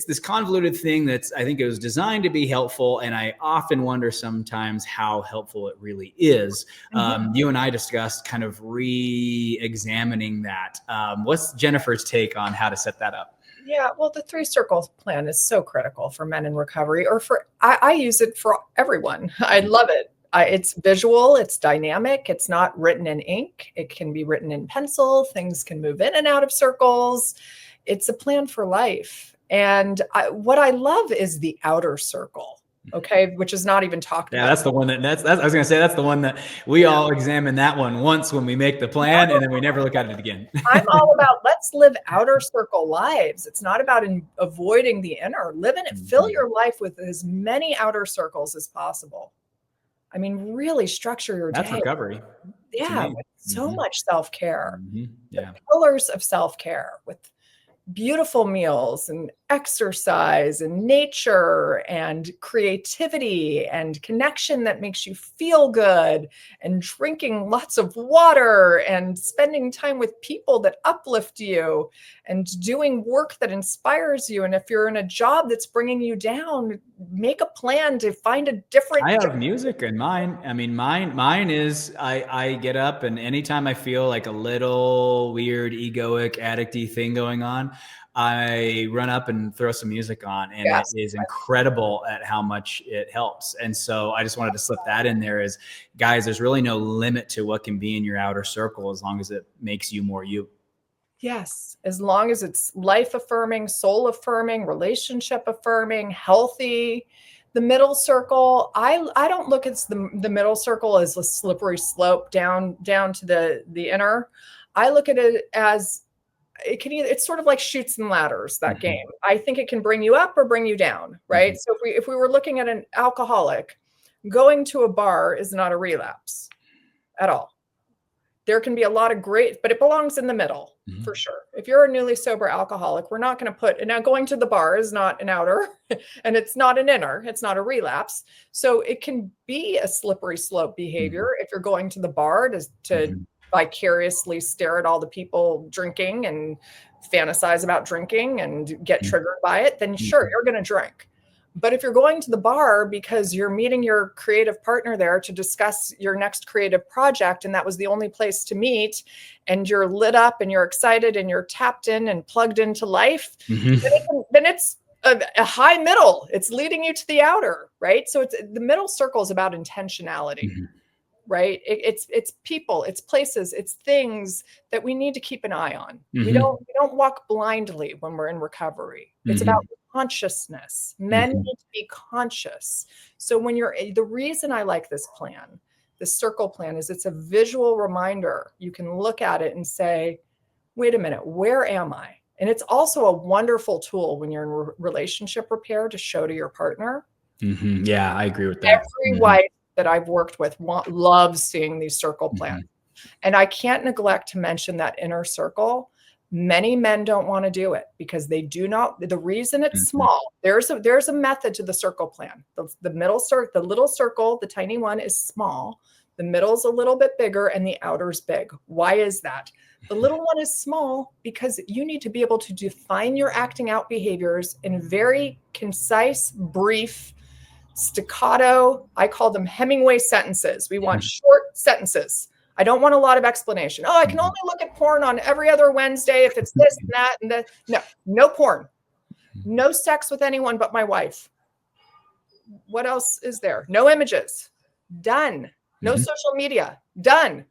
this convoluted thing that's, I think it was designed to be helpful. And I often wonder sometimes how helpful it really is. You and I discussed kind of re-examining that. What's Jennifer's take on how to set that up? Yeah, well, the 3 circle plan is so critical for men in recovery, or I use it for everyone. I love it. It's visual, it's dynamic, it's not written in ink. It can be written in pencil. Things can move in and out of circles. It's a plan for life. And what I love is the outer circle, okay, which is not even talked about. Yeah, that's the one that's I was going to say, that's the one that we all examine that one once when we make the plan, and then we never look at it again. I'm all about let's live outer circle lives. It's not about avoiding the inner. Live in it. Fill your life with as many outer circles as possible. I mean, really structure your day. That's recovery. Yeah, with so much self-care. Yeah. The pillars of self-care with beautiful meals and exercise and nature and creativity and connection that makes you feel good, and drinking lots of water and spending time with people that uplift you and doing work that inspires you. And if you're in a job that's bringing you down, make a plan to find a different I have music in mine. I mean, mine is I get up, and anytime I feel like a little weird egoic addicty thing going on, I run up and throw some music on, and it is incredible at how much it helps. And so I just wanted to slip that in there as, guys, there's really no limit to what can be in your outer circle as long as it makes you more you. Yes, as long as it's life affirming, soul affirming, relationship affirming, healthy. The middle circle, I don't look at the middle circle as a slippery slope down to the inner. I look at it as it's sort of like Chutes and Ladders, that game. I think it can bring you up or bring you down, right? So if we were looking at an alcoholic, going to a bar is not a relapse at all. There can be a lot of great, but it belongs in the middle for sure. If you're a newly sober alcoholic, we're not going to put, and now going to the bar is not an outer and it's not an inner, it's not a relapse. So it can be a slippery slope behavior if you're going to the bar to vicariously stare at all the people drinking and fantasize about drinking and get triggered by it, then sure, you're going to drink. But if you're going to the bar because you're meeting your creative partner there to discuss your next creative project, and that was the only place to meet, and you're lit up and you're excited and you're tapped in and plugged into life, then it's a high middle. It's leading you to the outer, right? So the middle circle is about intentionality. Right? It's people, it's places, it's things that we need to keep an eye on. We don't walk blindly when we're in recovery. It's about consciousness. Men need to be conscious. So when the reason I like this plan, the circle plan, is it's a visual reminder. You can look at it and say, wait a minute, where am I? And it's also a wonderful tool when you're in relationship repair to show to your partner. Yeah, I agree with that. Every wife that I've worked with loves seeing these circle plans. And I can't neglect to mention that inner circle. Many men don't want to do it because they do not. The reason it's small, there's a method to the circle plan. The middle circle, the little circle, the tiny one is small. The middle's a little bit bigger and the outer's big. Why is that? The little one is small because you need to be able to define your acting out behaviors in very concise, brief, staccato, I call them Hemingway sentences. We want short sentences. I don't want a lot of explanation. Oh, I can only look at porn on every other Wednesday if it's this and that and that. No porn. No sex with anyone but my wife. What else is there? No images. Done. No social media. Done.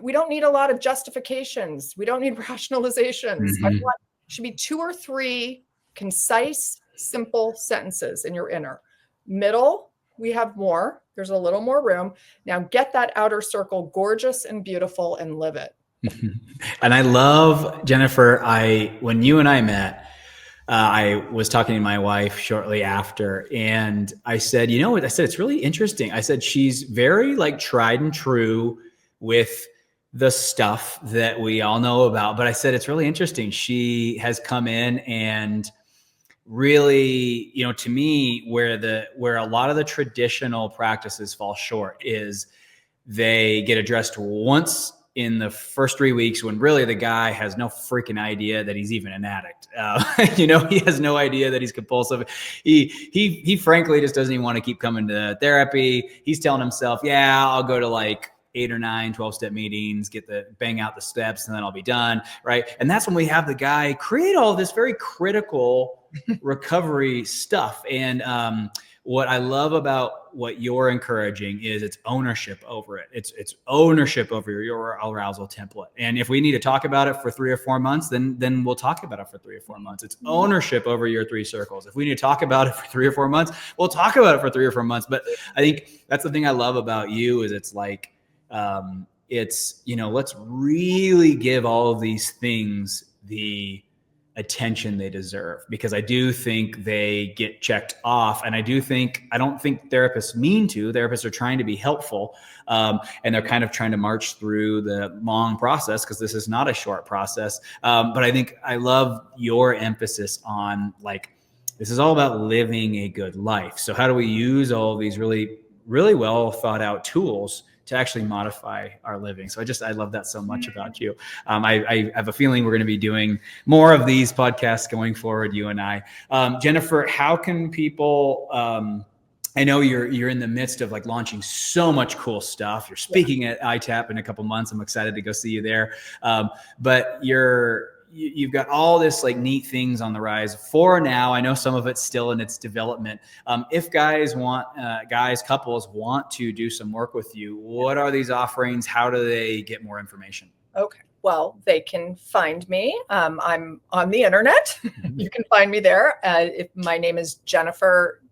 We don't need a lot of justifications. We don't need rationalizations. I want should be 2 or 3 concise, simple sentences in your inner. Middle, we have more. There's a little more room. Now get that outer circle gorgeous and beautiful and live it. And I love, Jennifer, when you and I met, I was talking to my wife shortly after, and I said, you know what? I said, it's really interesting. I said, she's very like tried and true with the stuff that we all know about. But I said, it's really interesting. She has come in and really, to me, where a lot of the traditional practices fall short is they get addressed once in the first 3 weeks when really the guy has no freaking idea that he's even an addict. He has no idea that he's compulsive. He frankly just doesn't even want to keep coming to therapy. He's telling himself, yeah, I'll go to like 8 or 9 12-step meetings, bang out the steps, and then I'll be done. Right. And that's when we have the guy create all this very critical recovery stuff. And what I love about what you're encouraging is it's ownership over it. It's ownership over your arousal template. And if we need to talk about it for 3 or 4 months, then we'll talk about it for 3 or 4 months. It's ownership over your 3 circles. If we need to talk about it for 3 or 4 months, we'll talk about it for 3 or 4 months. But I think that's the thing I love about you is it's like, let's really give all of these things the attention they deserve, because I do think they get checked off. And I don't think therapists mean to. Therapists are trying to be helpful. And they're kind of trying to march through the long process, because this is not a short process. But I think I love your emphasis on like, this is all about living a good life. So how do we use all of these really, really well thought out tools to actually modify our living? So I love that so much about you. I have a feeling we're going to be doing more of these podcasts going forward, you and I. Jennifer, how can people, I know you're in the midst of like launching so much cool stuff. You're speaking at ITAP in a couple months. I'm excited to go see you there. But you've got all this like neat things on the rise for now. I know some of it's still in its development. If couples want to do some work with you, what are these offerings? How do they get more information? Okay. Well, they can find me. I'm on the internet. You can find me there. If my name is Jennifer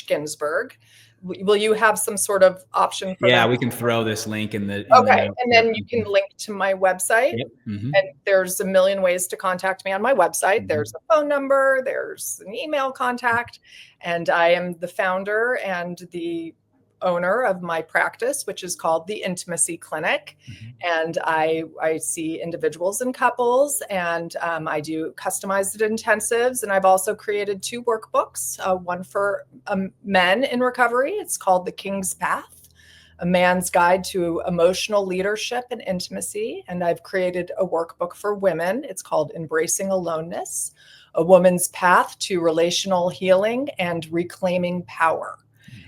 Ginsberg. Will you have some sort of option for that? Yeah, we can throw this link in the okay, and then you can link to my website. Yep. Mm-hmm. And there's a million ways to contact me on my website. Mm-hmm. There's a phone number, there's an email contact, and I am the founder and the owner of my practice, which is called the Intimacy Clinic. Mm-hmm. And I see individuals and couples, and I do customized intensives. And I've also created 2 workbooks, one for men in recovery. It's called The King's Path, A Man's Guide to Emotional Leadership and Intimacy. And I've created a workbook for women. It's called Embracing Aloneness, A Woman's Path to Relational Healing and Reclaiming Power.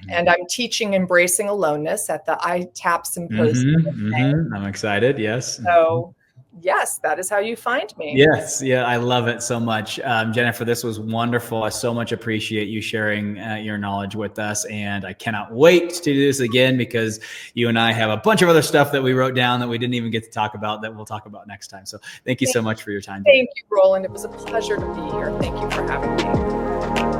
And I'm teaching Embracing Aloneness at the ITAP Symposium. Mm-hmm, mm-hmm. I'm excited. Yes. So yes, that is how you find me. Yes. Yeah. I love it so much. Jennifer, this was wonderful. I so much appreciate you sharing your knowledge with us. And I cannot wait to do this again, because you and I have a bunch of other stuff that we wrote down that we didn't even get to talk about that we'll talk about next time. So thank you so much for your time. Thank you, Roland. It was a pleasure to be here. Thank you for having me.